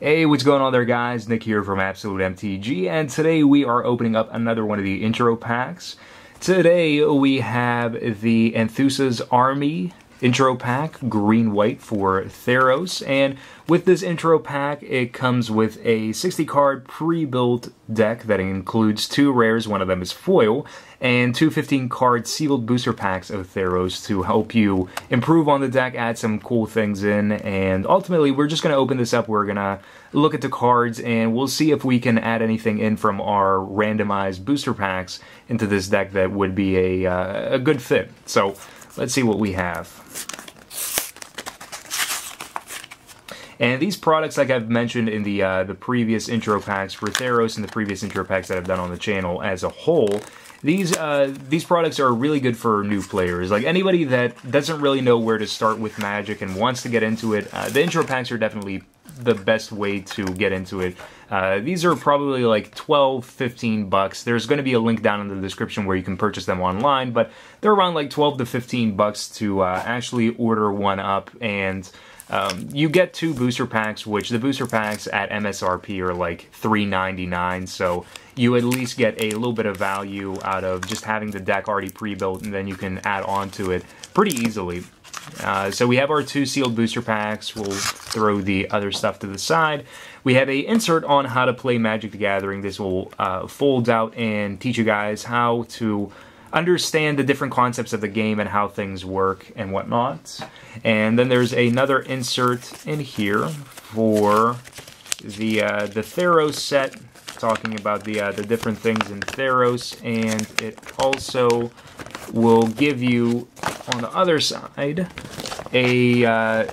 Hey, what's going on there, guys? Nick here from Absolute MTG, and today we are opening up another one of the intro packs. Today we have the Anthousa's Army intro pack, green-white for Theros, and with this intro pack it comes with a 60-card pre-built deck that includes 2 rares, one of them is foil, and 2 15-card sealed booster packs of Theros to help you improve on the deck, add some cool things in, and ultimately we're just going to open this up, we're going to look at the cards, and we'll see if we can add anything in from our randomized booster packs into this deck that would be a good fit. So let's see what we have. And these products, like I've mentioned in the previous intro packs for Theros and the previous intro packs that I've done on the channel as a whole, these products are really good for new players. Like anybody that doesn't really know where to start with Magic and wants to get into it, the intro packs are definitely the best way to get into it. These are probably like 12, 15 bucks. There's going to be a link down in the description where you can purchase them online, but they're around like 12 to 15 bucks to actually order one up, and you get 2 booster packs, which the booster packs at MSRP are like $3.99, so you at least get a little bit of value out of just having the deck already pre-built, and then you can add on to it pretty easily. So we have our 2 sealed booster packs. We'll throw the other stuff to the side. We have a insert on how to play Magic the Gathering. This will fold out and teach you guys how to understand the different concepts of the game and how things work and whatnot. And then there's another insert in here for the Theros set, talking about the different things in Theros, and it also will give you on the other side a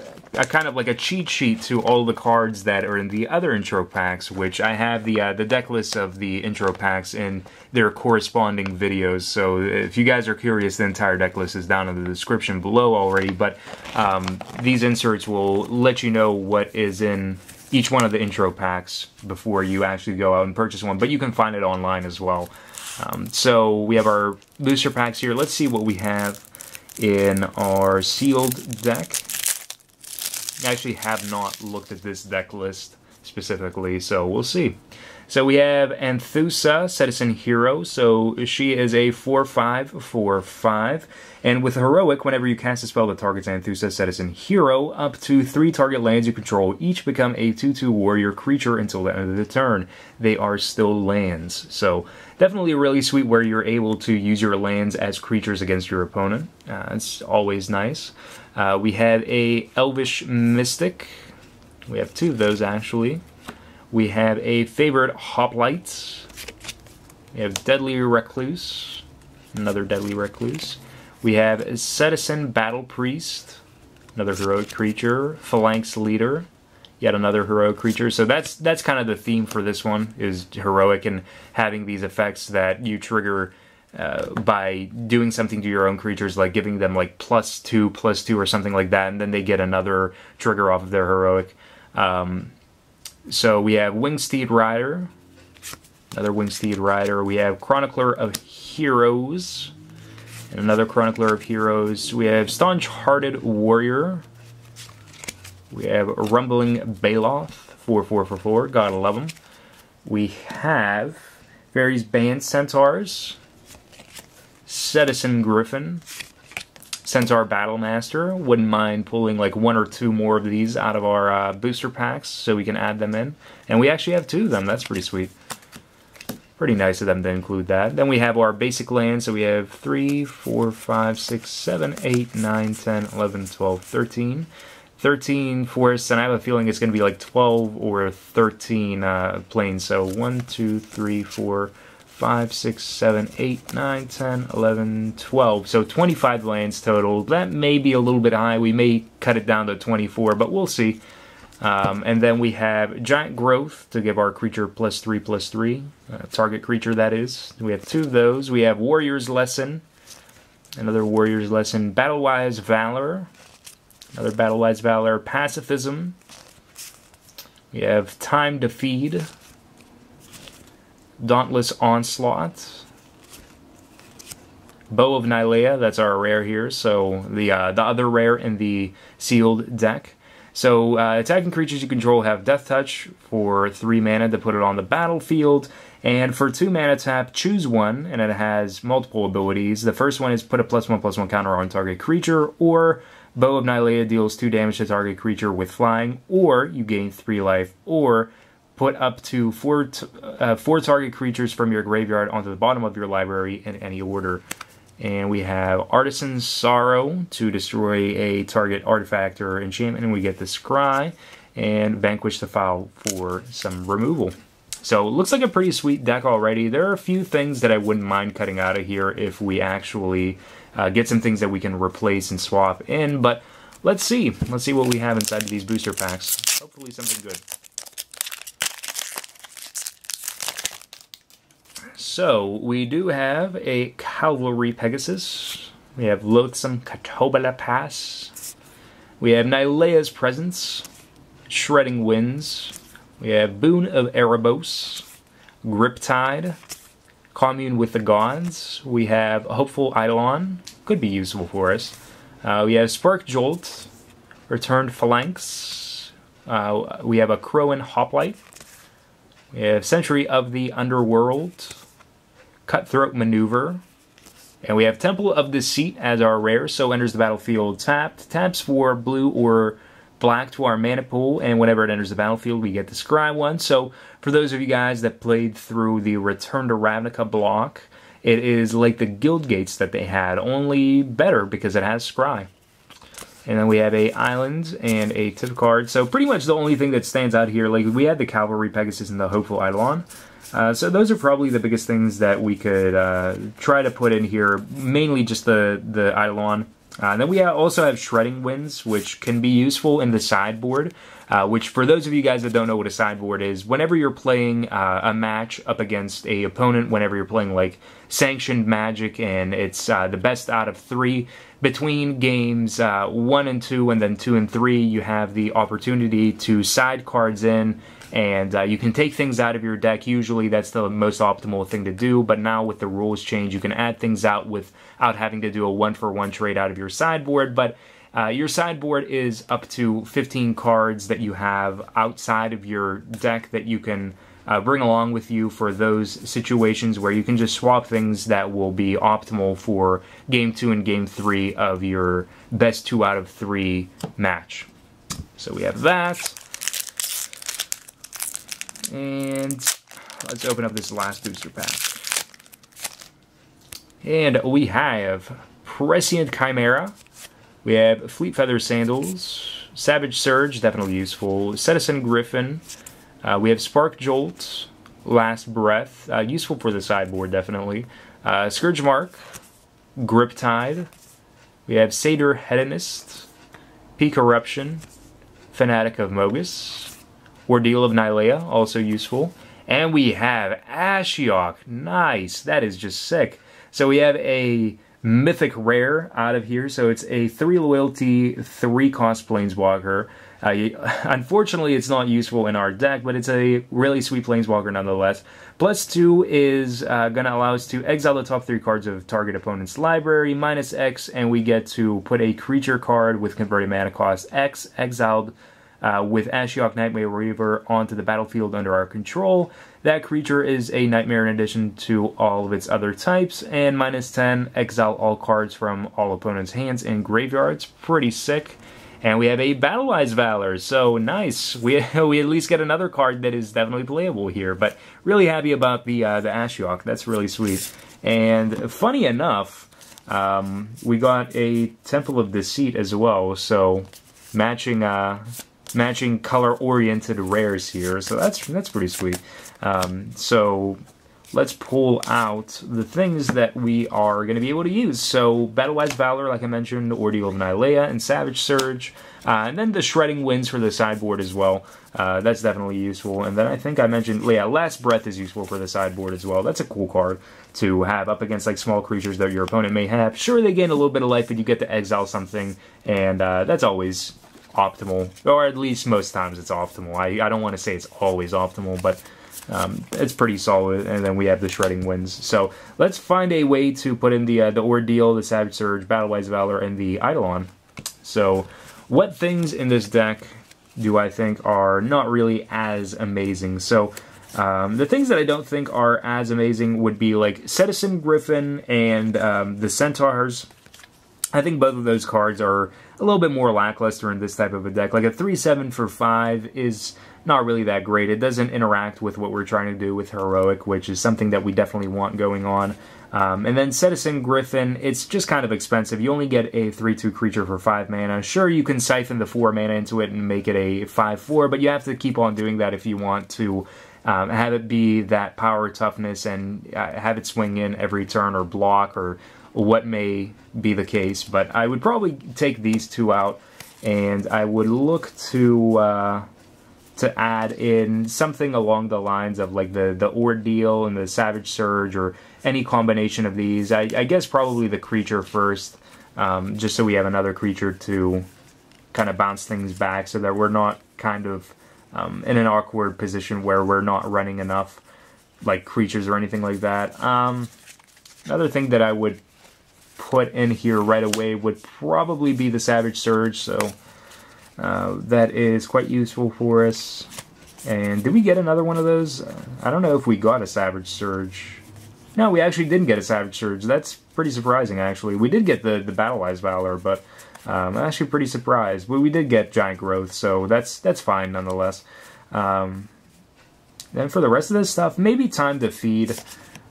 kind of like a cheat sheet to all the cards that are in the other intro packs, which I have the deck list of the intro packs in their corresponding videos. So if you guys are curious, the entire deck list is down in the description below already, but these inserts will let you know what is in each one of the intro packs before you actually go out and purchase one, but you can find it online as well. So we have our booster packs here. Let's see what we have in our sealed deck. I actually have not looked at this deck list specifically, so we'll see. So we have Anthousa, Setessan Hero. So she is a 4/5/4/5, and with Heroic, whenever you cast a spell that targets Anthousa, Setessan Hero, up to 3 target lands you control each become a 2/2 warrior creature until the end of the turn. They are still lands. So definitely really sweet where you're able to use your lands as creatures against your opponent. It's always nice. We have a Elvish Mystic. We have 2 of those actually. We have a Favored Hoplite. We have Deadly Recluse. Another Deadly Recluse. We have Setessan Battle Priest. Another heroic creature. Phalanx Leader. Yet another heroic creature. So that's kind of the theme for this one, is heroic and having these effects that you trigger by doing something to your own creatures, like giving them like +2/+2 or something like that, and then they get another trigger off of their heroic. So we have Wingsteed Rider, another Wingsteed Rider. We have Chronicler of Heroes, and another Chronicler of Heroes. We have Staunch-Hearted Warrior. We have Rumbling Baloth, 4/4/4, gotta love them. We have Pheres-Band Centaurs, Setessan Griffin, Centaur Battlemaster. Wouldn't mind pulling like 1 or 2 more of these out of our booster packs so we can add them in. And we actually have 2 of them, that's pretty sweet. Pretty nice of them to include that. Then we have our basic lands, so we have 3, 4, 5, 6, 7, 8, 9, 10, 11, 12, 13. 13 forests, and I have a feeling it's going to be like 12 or 13 plains. So 1, 2, 3, 4, 5, 6, 7, 8, 9, 10, 11, 12. So 25 lands total. That may be a little bit high. We may cut it down to 24, but we'll see. And then we have Giant Growth to give our creature +3/+3. Target creature, that is. We have 2 of those. We have Warrior's Lesson. Another Warrior's Lesson. Battlewise Valor. Another Battlewise Valor. Pacifism. We have Time to Feed. Dauntless Onslaught. Bow of Nylea, that's our rare here, so the other rare in the sealed deck. So attacking creatures you control have Death Touch for 3 mana to put it on the battlefield. And for 2 mana tap, choose one, and it has multiple abilities. The first one is put a +1/+1 counter on target creature, or Bow of Nylea deals 2 damage to target creature with flying, or you gain 3 life, or put up to 4 target creatures from your graveyard onto the bottom of your library in any order. And we have Artisan's Sorrow to destroy a target artifact or enchantment, and we get the Scry, and Vanquish the Foul for some removal. So it looks like a pretty sweet deck already. There are a few things that I wouldn't mind cutting out of here if we actually get some things that we can replace and swap in, but let's see. Let's see what we have inside of these booster packs. Hopefully something good. So, we do have a Cavalry Pegasus. We have Loathsome Catobala Pass. We have Nylea's Presence. Shredding Winds. We have Boon of Erebos. Griptide. Commune with the Gods. We have Hopeful Eidolon. Could be useful for us. We have Spark Jolt. Returned Phalanx. We have a Favored Hoplite. We have Century of the Underworld. Cutthroat Maneuver. And we have Temple of Deceit as our rare, so enters the battlefield tapped. Taps for blue or black to our mana pool, and whenever it enters the battlefield, we get the Scry one. So, for those of you guys that played through the Return to Ravnica block, it is like the Guild Gates that they had, only better because it has Scry. And then we have a Island and a tip card. So pretty much the only thing that stands out here, like we had the Cavalry Pegasus and the Hopeful Eidolon. So those are probably the biggest things that we could try to put in here. Mainly just the Eidolon. And then we also have Shredding Winds, which can be useful in the sideboard. Which, for those of you guys that don't know what a sideboard is, whenever you're playing a match up against a opponent, whenever you're playing like Sanctioned Magic, and it's the best out of 3, between games 1 and 2, and then 2 and 3, you have the opportunity to side cards in, and you can take things out of your deck. Usually that's the most optimal thing to do, but now with the rules change, you can add things out without having to do a 1-for-1 trade out of your sideboard, but your sideboard is up to 15 cards that you have outside of your deck that you can bring along with you for those situations where you can just swap things that will be optimal for Game 2 and Game 3 of your best 2 out of 3 match. So we have that. And let's open up this last booster pack. And we have Prescient Chimera. We have Fleet Feather Sandals, Savage Surge, definitely useful, Setessan Griffin, we have Spark Jolt, Last Breath, useful for the sideboard, definitely, Scourge Mark, Griptide, we have Satyr Hedonist, Peak Eruption, Fanatic of Mogus, Ordeal of Nylea, also useful, and we have Ashiok, nice, that is just sick. So we have a Mythic Rare out of here, so it's a 3 loyalty, 3 cost Planeswalker. Unfortunately, it's not useful in our deck, but it's a really sweet Planeswalker nonetheless. +2 is going to allow us to exile the top 3 cards of target opponent's library, -X, and we get to put a creature card with converted mana cost X, exiled with Ashiok Nightmare Reaver onto the battlefield under our control. That creature is a nightmare in addition to all of its other types, and -10, exile all cards from all opponents' hands and graveyards. Pretty sick. And we have a Battlewise Valor, so nice. We at least get another card that is definitely playable here, but really happy about the Ashiok. That's really sweet. And funny enough, we got a Temple of Deceit as well, so matching color-oriented rares here, so that's pretty sweet. So let's pull out the things that we are going to be able to use. So Battlewise Valor, like I mentioned, Ordeal of Nylea, and Savage Surge, and then the Shredding Winds for the sideboard as well. That's definitely useful. And then I think I mentioned, yeah, Last Breath is useful for the sideboard as well. That's a cool card to have up against like small creatures that your opponent may have. Sure, they gain a little bit of life, but you get to exile something, and that's always optimal, or at least most times it's optimal. I don't want to say it's always optimal, but it's pretty solid. And then we have the Shredding Winds. So let's find a way to put in the Ordeal, the Savage Surge, Battlewise Valor, and the Eidolon. So what things in this deck do I think are not really as amazing. So the things that I don't think are as amazing would be like Setessan Griffin and the Centaurs. I think both of those cards are a little bit more lackluster in this type of a deck. Like a 3/7 for 5 is not really that great. It doesn't interact with what we're trying to do with Heroic, which is something that we definitely want going on. And then Setessan Griffin, it's just kind of expensive. You only get a 3/2 creature for 5 mana. Sure, you can siphon the 4 mana into it and make it a 5/4, but you have to keep on doing that if you want to have it be that power toughness and have it swing in every turn or block or what may be the case. But I would probably take these two out, and I would look to add in something along the lines of like the Ordeal and the Savage Surge, or any combination of these. I guess probably the creature first, just so we have another creature to kind of bounce things back, so that we're not kind of in an awkward position where we're not running enough like creatures or anything like that. Another thing that I would put in here right away would probably be the Savage Surge, so that is quite useful for us. And did we get another one of those? I don't know if we got a Savage Surge. No, we actually didn't get a Savage Surge. That's pretty surprising, actually. We did get the Battlewise Valor, but I'm actually pretty surprised. But we did get Giant Growth, so that's fine nonetheless. Then for the rest of this stuff, maybe Time to Feed.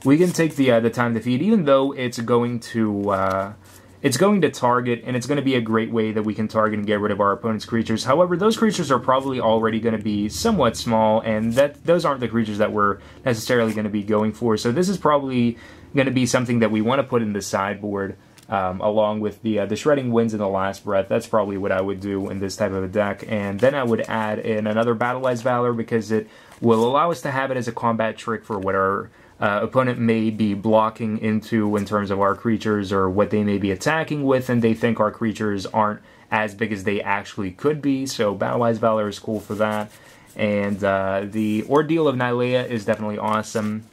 We can take the Time to Feed, even though it's going to target, and it's going to be a great way that we can target and get rid of our opponent's creatures. However, those creatures are probably already going to be somewhat small, and those aren't the creatures that we're necessarily going to be going for. So this is probably going to be something that we want to put in the sideboard, along with the Shredding Winds and the Last Breath. That's probably what I would do in this type of a deck. And then I would add in another Battlewise Valor, because it will allow us to have it as a combat trick for what our opponent may be blocking into in terms of our creatures, or what they may be attacking with, and they think our creatures aren't as big as they actually could be. So Battlewise Valor is cool for that. And the Ordeal of Nylea is definitely awesome.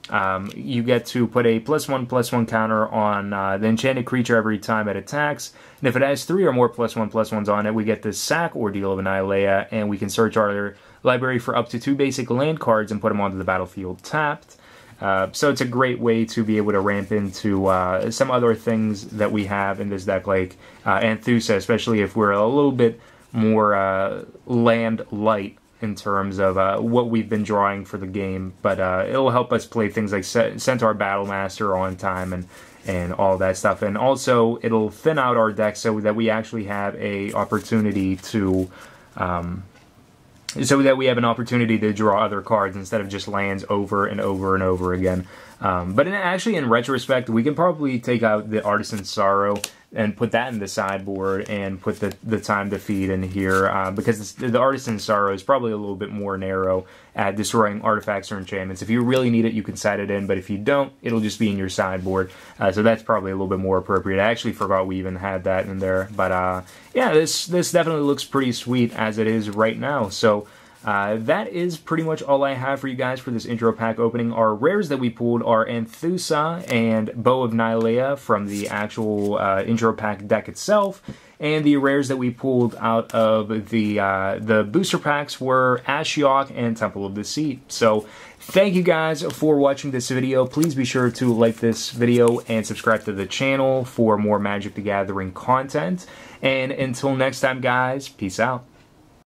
You get to put a +1/+1 counter on the enchanted creature every time it attacks. And if it has 3 or more +1/+1s on it, we get to sack Ordeal of Nylea, and we can search our library for up to 2 basic land cards and put them onto the battlefield tapped. So it's a great way to be able to ramp into some other things that we have in this deck, like Anthousa, especially if we're a little bit more land light in terms of what we've been drawing for the game. But it'll help us play things like Centaur Battlemaster on time and all that stuff. And also, it'll thin out our deck so that we actually have a opportunity to draw other cards instead of just lands over and over and over again. But actually, in retrospect, we can probably take out the Artisan's Sorrow and put that in the sideboard, and put the Time to Feed in here, because the Artisan's Sorrow is probably a little bit more narrow at destroying artifacts or enchantments. If you really need it, you can side it in, but if you don't, it'll just be in your sideboard. So that's probably a little bit more appropriate. I actually forgot we even had that in there. But yeah, this definitely looks pretty sweet as it is right now. So that is pretty much all I have for you guys for this intro pack opening. Our rares that we pulled are Anthousa and Bow of Nylea from the actual intro pack deck itself, and the rares that we pulled out of the booster packs were Ashiok and Temple of Deceit. So thank you guys for watching this video. Please be sure to like this video and subscribe to the channel for more Magic the Gathering content. And until next time, guys, peace out.